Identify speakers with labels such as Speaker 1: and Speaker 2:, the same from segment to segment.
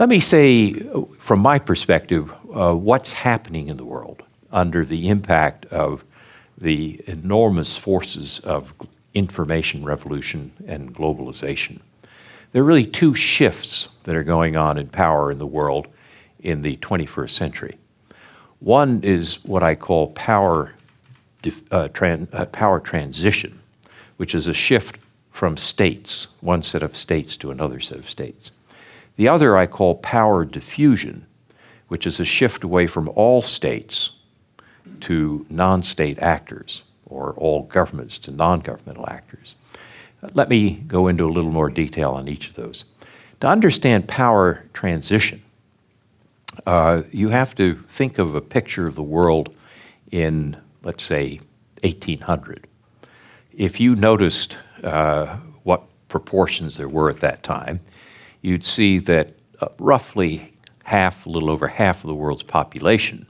Speaker 1: Let me say, from my perspective, what's happening in the world under the impact of the enormous forces of information revolution and globalization. There are really two shifts that are going on in power in the world in the 21st century. One is what I call power transition, which is a shift from states, one set of states to another set of states. The other I call power diffusion, which is a shift away from all states to non-state actors, or all governments to non-governmental actors. Let me go into a little more detail on each of those. To understand power transition, you have to think of a picture of the world in, let's say, 1800. If you noticed what proportions there were at that time, you'd see that roughly half, a little over half of the world's population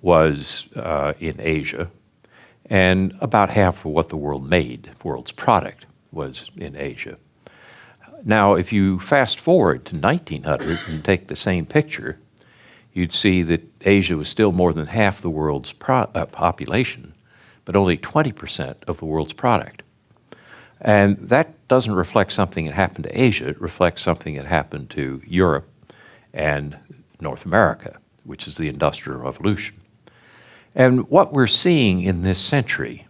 Speaker 1: was in Asia, and about half of what the world made, the world's product, was in Asia. Now, if you fast forward to 1900 and take the same picture, you'd see that Asia was still more than half the world's population, but only 20% of the world's product. And that doesn't reflect something that happened to Asia, it reflects something that happened to Europe and North America, which is the Industrial Revolution. And what we're seeing in this century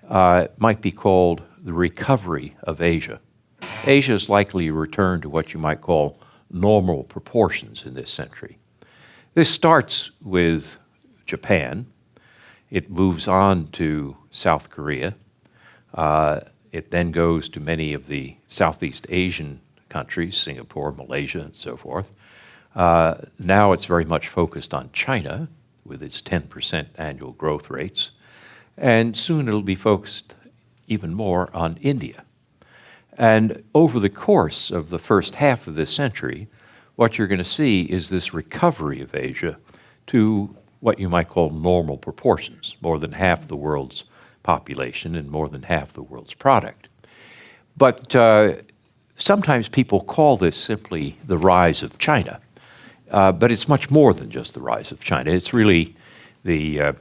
Speaker 1: might be called the recovery of Asia. Asia is likely to return to what you might call normal proportions in this century. This starts with Japan. It moves on to South Korea. It then goes to many of the Southeast Asian countries, Singapore, Malaysia, and so forth. Now it's very much focused on China with its 10% annual growth rates. And soon it'll be focused even more on India. And over the course of the first half of this century, what you're going to see is this recovery of Asia to what you might call normal proportions, more than half the world's population and more than half the world's product. But sometimes people call this simply the rise of China. But it's much more than just the rise of China. It's really the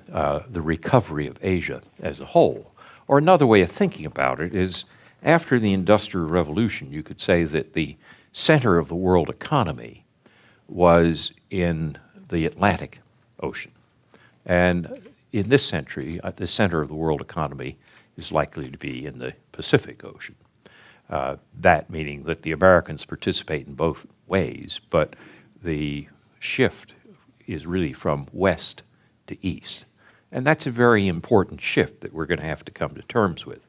Speaker 1: recovery of Asia as a whole. Or another way of thinking about it is, after the Industrial Revolution, you could say that the center of the world economy was in the Atlantic Ocean. And in this century, the center of the world economy is likely to be in the Pacific Ocean. That meaning that the Americans participate in both ways, but the shift is really from west to east. And that's a very important shift that we're going to have to come to terms with.